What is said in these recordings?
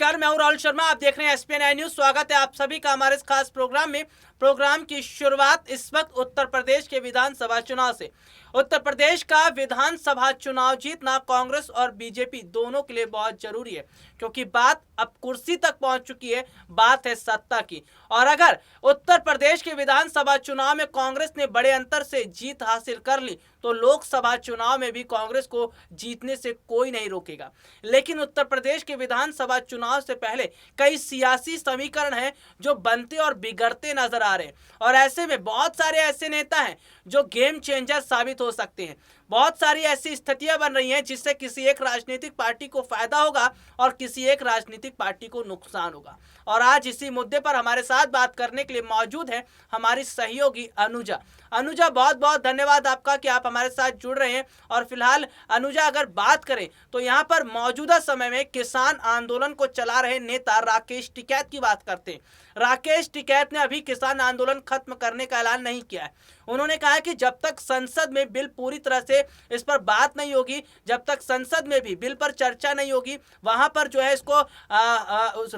नमस्कार, मैं हूं राहुल शर्मा। आप देख रहे हैं एसपीएन न्यूज। स्वागत है आप सभी का हमारे इस खास प्रोग्राम में। प्रोग्राम की शुरुआत इस वक्त उत्तर प्रदेश के विधानसभा चुनाव से। उत्तर प्रदेश का विधानसभा चुनाव जीतना कांग्रेस और बीजेपी दोनों के लिए बहुत जरूरी है, क्योंकि बात अब कुर्सी तक पहुंच चुकी है, बात है सत्ता की। और अगर उत्तर प्रदेश के विधानसभा चुनाव में कांग्रेस ने बड़े अंतर से जीत हासिल कर ली तो लोकसभा चुनाव में भी कांग्रेस को जीतने से कोई नहीं रोकेगा। लेकिन उत्तर प्रदेश के विधानसभा चुनाव से पहले कई सियासी समीकरण हैं जो बनते और बिगड़ते नजर आ रहे हैं, और ऐसे में बहुत सारे ऐसे नेता हैं जो गेम चेंजर साबित हो सकते हैं। बहुत सारी ऐसी स्थितियां बन रही हैं जिससे किसी एक राजनीतिक पार्टी को फायदा होगा और किसी एक राजनीतिक पार्टी को नुकसान होगा। और आज इसी मुद्दे पर हमारे साथ बात करने के लिए मौजूद है हमारी सहयोगी अनुजा। अनुजा, बहुत बहुत धन्यवाद आपका कि आप हमारे साथ जुड़ रहे हैं। और फिलहाल अनुजा, अगर बात करें तो यहाँ पर मौजूदा समय में किसान आंदोलन को चला रहे नेता राकेश टिकैत की बात करते हैं। राकेश टिकैत ने अभी किसान आंदोलन खत्म करने का ऐलान नहीं किया है। उन्होंने कहा कि जब तक संसद में बिल पूरी तरह से इस पर बात नहीं होगी, जब तक संसद में भी बिल पर चर्चा नहीं होगी, वहां पर जो है इसको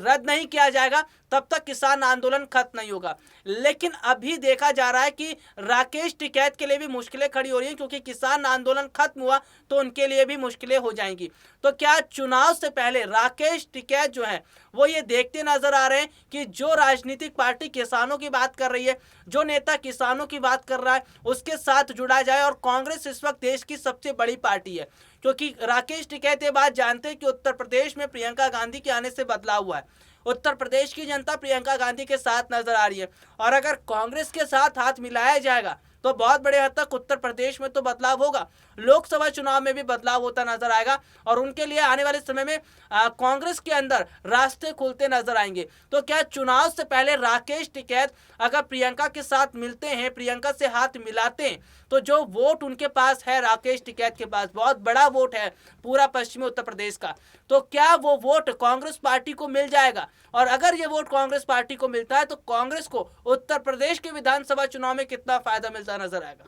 रद्द नहीं किया जाएगा, तब तक किसान आंदोलन खत्म नहीं होगा। लेकिन अभी देखा जा रहा है कि राकेश टिकैत के लिए भी मुश्किलें खड़ी हो रही हैं, क्योंकि किसान आंदोलन खत्म हुआ तो उनके लिए भी मुश्किलें हो जाएंगी। तो क्या चुनाव से पहले राकेश टिकैत जो है वो ये देखते नजर आ रहे हैं कि जो राजनीतिक पार्टी किसानों की बात कर रही है, जो नेता किसानों की बात कर रहा है, उसके साथ जुड़ा जाए? और कांग्रेस इस वक्त देश की सबसे बड़ी पार्टी है, क्योंकि राकेश टिकैत ये बात जानते हैं कि उत्तर प्रदेश में प्रियंका गांधी के आने से बदलाव हुआ है। उत्तर प्रदेश की जनता प्रियंका गांधी के साथ नजर आ रही है, और अगर कांग्रेस के साथ हाथ मिलाया जाएगा तो बहुत बड़े हद तक उत्तर प्रदेश में तो बदलाव होगा, लोकसभा चुनाव में भी बदलाव होता नजर आएगा। और उनके लिए आने वाले समय में कांग्रेस के अंदर रास्ते खुलते नजर आएंगे। तो क्या चुनाव से पहले राकेश टिकैत अगर प्रियंका के साथ मिलते हैं, प्रियंका से हाथ मिलाते हैं, तो जो वोट उनके पास है, राकेश टिकैत के पास बहुत बड़ा वोट है पूरा पश्चिमी उत्तर प्रदेश का, तो क्या वो वोट कांग्रेस पार्टी को मिल जाएगा? और अगर ये वोट कांग्रेस पार्टी को मिलता है तो कांग्रेस को उत्तर प्रदेश के विधानसभा चुनाव में कितना फायदा मिलता नजर आएगा?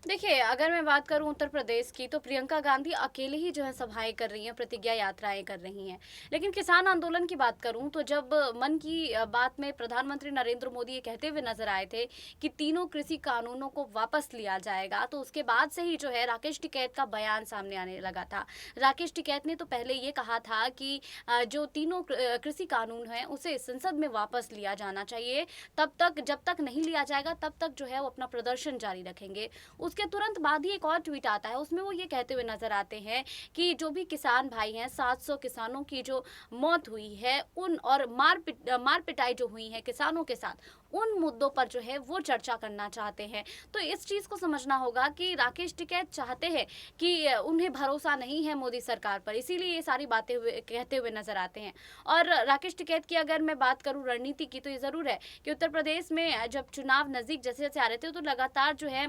देखिए, अगर मैं बात करूं उत्तर प्रदेश की, तो प्रियंका गांधी अकेले ही जो है सभाएं कर रही हैं, प्रतिज्ञा यात्राएं कर रही हैं। लेकिन किसान आंदोलन की बात करूं तो जब मन की बात में प्रधानमंत्री नरेंद्र मोदी ये कहते हुए नजर आए थे कि तीनों कृषि कानूनों को वापस लिया जाएगा, तो उसके बाद से ही जो है राकेश टिकैत का बयान सामने आने लगा था। राकेश टिकैत ने तो पहले ये कहा था कि जो तीनों कृषि कानून हैं उसे संसद में वापस लिया जाना चाहिए। तब तक, जब तक नहीं लिया जाएगा तब तक जो है वो अपना प्रदर्शन जारी रखेंगे। उसके तुरंत बाद ही एक और ट्वीट आता है, उसमें वो ये कहते हुए नजर आते हैं कि जो भी किसान भाई हैं, 700 किसानों की जो मौत हुई है उन और मार पिटाई जो हुई है किसानों के साथ, उन मुद्दों पर जो है वो चर्चा करना चाहते हैं। तो इस चीज़ को समझना होगा कि राकेश टिकैत चाहते हैं कि उन्हें भरोसा नहीं है मोदी सरकार पर, इसीलिए ये सारी बातें कहते हुए नजर आते हैं। और राकेश टिकैत की अगर मैं बात करूं रणनीति की, तो ये ज़रूर है कि उत्तर प्रदेश में जब चुनाव नज़दीक जैसे जैसे आ रहे थे तो लगातार जो है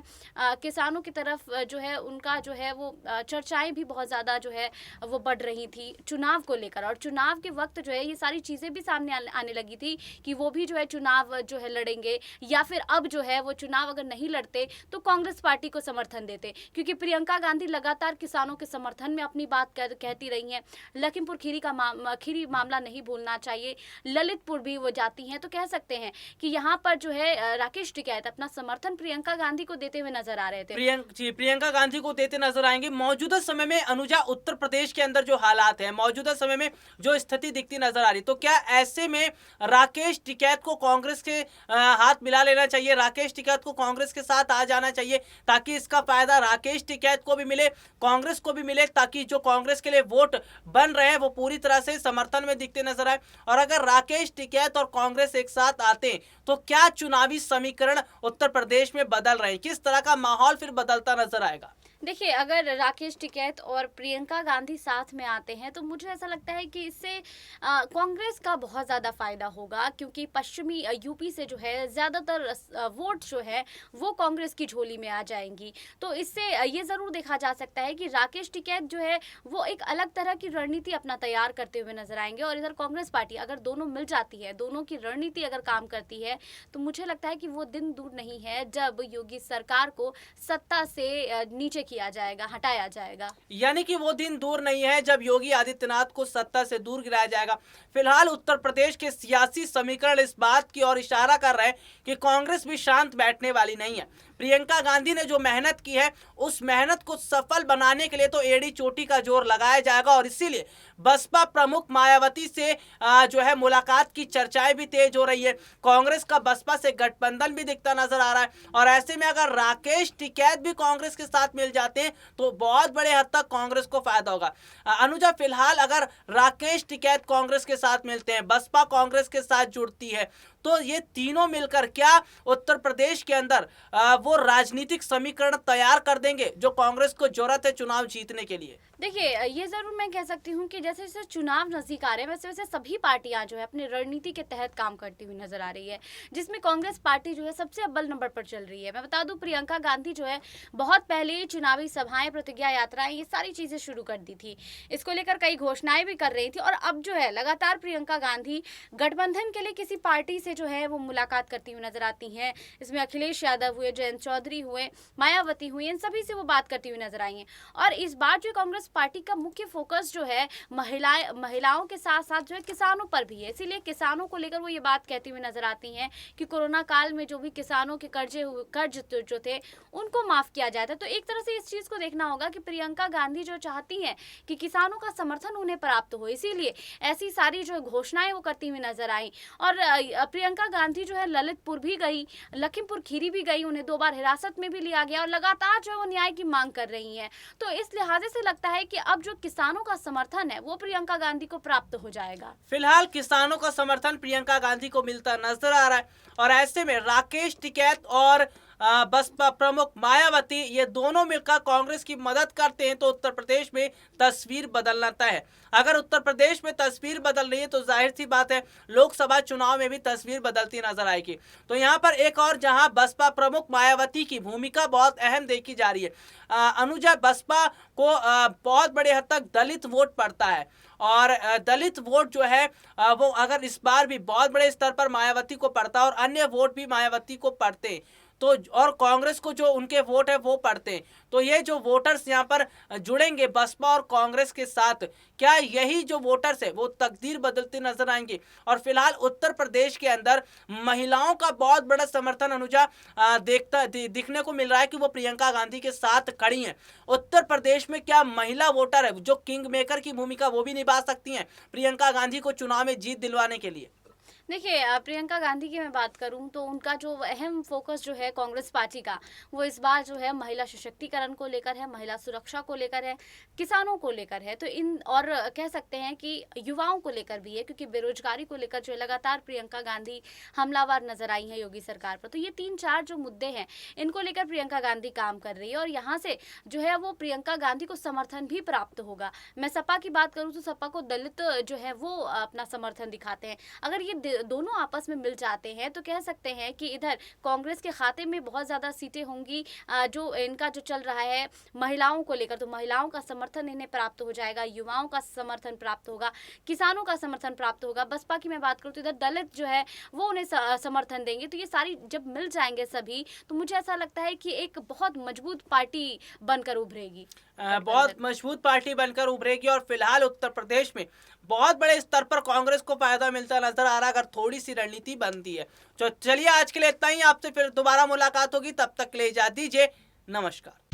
किसानों की तरफ जो है उनका जो है वो चर्चाएं भी बहुत ज़्यादा जो है वो बढ़ रही थी चुनाव को लेकर। और चुनाव के वक्त जो है ये सारी चीज़ें भी सामने आने लगी थी कि वो भी जो है चुनाव जो है लड़ेंगे, या फिर अब जो है वो चुनाव अगर नहीं लड़ते तो कांग्रेस पार्टी को समर्थन देते, क्योंकि प्रियंका गांधी लगातार किसानों के समर्थन में अपनी बात कहती रही हैं। लखीमपुर खीरी मामला नहीं भूलना चाहिए, ललितपुर भी वो जाती हैं, तो कह सकते हैं कि यहाँ पर जो है राकेश टिकैत अपना समर्थन प्रियंका गांधी को देते हुए नजर आ रहे थे। प्रियंका गांधी को देते नजर आएंगे। मौजूदा समय में अनुजा, उत्तर प्रदेश के अंदर जो हालात है, मौजूदा समय में जो स्थिति दिखती नजर आ रही, तो क्या ऐसे में राकेश टिकैत को कांग्रेस के हाथ मिला लेना चाहिए, राकेश टिकैत को कांग्रेस के साथ आ जाना चाहिए, ताकि इसका फायदा राकेश टिकैत को भी मिले, कांग्रेस को भी मिले, ताकि जो कांग्रेस के लिए वोट बन रहे हैं वो पूरी तरह से समर्थन में दिखते नजर आए? और अगर राकेश टिकैत और कांग्रेस एक साथ आते हैं तो क्या चुनावी समीकरण उत्तर प्रदेश में बदल रहे हैं, किस तरह का माहौल फिर बदलता नजर आएगा? देखिए, अगर राकेश टिकैत और प्रियंका गांधी साथ में आते हैं तो मुझे ऐसा लगता है कि इससे कांग्रेस का बहुत ज़्यादा फायदा होगा, क्योंकि पश्चिमी यूपी से जो है ज़्यादातर वोट जो है वो कांग्रेस की झोली में आ जाएंगी। तो इससे ये ज़रूर देखा जा सकता है कि राकेश टिकैत जो है वो एक अलग तरह की रणनीति अपना तैयार करते हुए नजर आएंगे। और इधर कांग्रेस पार्टी, अगर दोनों मिल जाती है, दोनों की रणनीति अगर काम करती है, तो मुझे लगता है कि वो दिन दूर नहीं है जब योगी सरकार को सत्ता से नीचे किया जाएगा, हटाया जाएगा। यानी कि वो दिन दूर नहीं है जब योगी आदित्यनाथ को सत्ता से दूर गिराया जाएगा। फिलहाल उत्तर प्रदेश के सियासी समीकरण इस बात की ओर इशारा कर रहे हैं कि कांग्रेस भी शांत बैठने वाली नहीं है। प्रियंका गांधी ने जो मेहनत की है उस मेहनत को सफल बनाने के लिए तो एड़ी चोटी का जोर लगाया जाएगा और इसीलिए बसपा प्रमुख मायावती से जो है मुलाकात की चर्चाएं भी तेज हो रही है। कांग्रेस का बसपा से गठबंधन भी दिखता नजर आ रहा है और ऐसे में अगर राकेश टिकैत भी कांग्रेस के साथ मिल जाते हैं तो बहुत बड़े हद तक कांग्रेस को फायदा होगा। अनुजा, फिलहाल अगर राकेश टिकैत कांग्रेस के साथ मिलते हैं, बसपा कांग्रेस के साथ जुड़ती है, तो ये तीनों मिलकर क्या उत्तर प्रदेश के अंदर वो राजनीतिक समीकरण तैयार कर देंगे जो कांग्रेस को जरूरत है चुनाव जीतने के लिए? देखिए, ये जरूर मैं कह सकती हूँ कि जैसे जैसे चुनाव नजदीक आ रहे हैं वैसे वैसे सभी पार्टियां जो है अपनी रणनीति के तहत काम करती हुई नजर आ रही है, जिसमें कांग्रेस पार्टी जो है सबसे अव्वल नंबर पर चल रही है। मैं बता दूं, प्रियंका गांधी जो है बहुत पहले ही चुनावी सभाएं, प्रतिज्ञा यात्राएं, ये सारी चीजें शुरू कर दी थी। इसको लेकर कई घोषणाएं भी कर रही थी और अब जो है लगातार प्रियंका गांधी गठबंधन के लिए किसी पार्टी से जो है वो मुलाकात करती हुई नजर आती हैं। इसमें अखिलेश यादव हुए, जयंत चौधरी हुए, मायावती हुई, इन सभी से वो बात करती हुई नजर आई हैं। और इस बार जो कांग्रेस पार्टी का मुख्य फोकस जो है महिलाओं के साथ साथ जो है किसानों पर भी है। इसीलिए किसानों को लेकर वो ये बात कहती हुई नजर आती हैं कि कोरोना काल में जो भी किसानों के कर्ज जो थे उनको माफ किया जाता है। तो एक तरह से इस चीज को देखना होगा कि प्रियंका गांधी जो चाहती हैं कि किसानों का समर्थन उन्हें प्राप्त हो, इसीलिए ऐसी सारी जो घोषणाएं वो करती हुई नजर आई। और प्रियंका गांधी जो है ललितपुर भी गई, लखीमपुर खीरी भी गई, उन्हें 2 बार हिरासत में भी लिया गया और लगातार जो है वो न्याय की मांग कर रही हैं। तो इस लिहाजे से लगता है कि अब जो किसानों का समर्थन है वो प्रियंका गांधी को प्राप्त हो जाएगा। फिलहाल किसानों का समर्थन प्रियंका गांधी को मिलता नजर आ रहा है और ऐसे में राकेश टिकैत और बसपा प्रमुख मायावती ये दोनों मिलकर कांग्रेस की मदद करते हैं तो उत्तर प्रदेश में तस्वीर बदलना तय है। अगर उत्तर प्रदेश में तस्वीर बदल रही है तो जाहिर सी बात है लोकसभा चुनाव में भी तस्वीर बदलती नजर आएगी। तो यहाँ पर एक और जहां बसपा प्रमुख मायावती की भूमिका बहुत अहम देखी जा रही है। अनुजा, बसपा को बहुत बड़े हद तक दलित वोट पड़ता है और दलित वोट जो है वो अगर इस बार भी बहुत बड़े स्तर पर मायावती को पड़ता है और अन्य वोट भी मायावती को पड़ते हैं तो और कांग्रेस को जो उनके वोट है वो पड़ते हैं, तो ये जो वोटर्स यहाँ पर जुड़ेंगे बसपा और कांग्रेस के साथ, क्या यही जो वोटर्स है वो तकदीर बदलते नजर आएंगे? और फिलहाल उत्तर प्रदेश के अंदर महिलाओं का बहुत बड़ा समर्थन अनुजा दिखने को मिल रहा है कि वो प्रियंका गांधी के साथ खड़ी हैं। उत्तर प्रदेश में क्या महिला वोटर है जो किंग मेकर की भूमिका वो भी निभा सकती हैं प्रियंका गांधी को चुनाव में जीत दिलवाने के लिए? देखिए, प्रियंका गांधी की मैं बात करूं तो उनका जो अहम फोकस जो है कांग्रेस पार्टी का, वो इस बार जो है महिला सशक्तिकरण को लेकर है, महिला सुरक्षा को लेकर है, किसानों को लेकर है, तो इन और कह सकते हैं कि युवाओं को लेकर भी है, क्योंकि बेरोजगारी को लेकर जो है लगातार प्रियंका गांधी हमलावर नजर आई है योगी सरकार पर। तो ये 3-4 जो मुद्दे हैं इनको लेकर प्रियंका गांधी काम कर रही है और यहाँ से जो है वो प्रियंका गांधी को समर्थन भी प्राप्त होगा। मैं सपा की बात करूँ तो सपा को दलित जो है वो अपना समर्थन दिखाते हैं। अगर ये दोनों आपस में मिल जाते हैं तो कह सकते हैं कि इधर कांग्रेस के खाते में बहुत ज़्यादा सीटें होंगी। जो इनका जो चल रहा है महिलाओं को लेकर, तो महिलाओं का समर्थन इन्हें प्राप्त हो जाएगा, युवाओं का समर्थन प्राप्त होगा, किसानों का समर्थन प्राप्त होगा। बसपा की मैं बात करूँ तो इधर दलित जो है वो उन्हें समर्थन देंगे। तो ये सारी जब मिल जाएंगे सभी, तो मुझे ऐसा लगता है कि एक बहुत मजबूत पार्टी बनकर उभरेगी, बहुत मजबूत पार्टी बनकर उभरेगी। और फिलहाल उत्तर प्रदेश में बहुत बड़े स्तर पर कांग्रेस को फायदा मिलता नजर आ रहा है अगर थोड़ी सी रणनीति बनती है। तो चलिए आज के लिए इतना ही, आपसे फिर दोबारा मुलाकात होगी, तब तक के लिए इजाजत दीजिए, नमस्कार।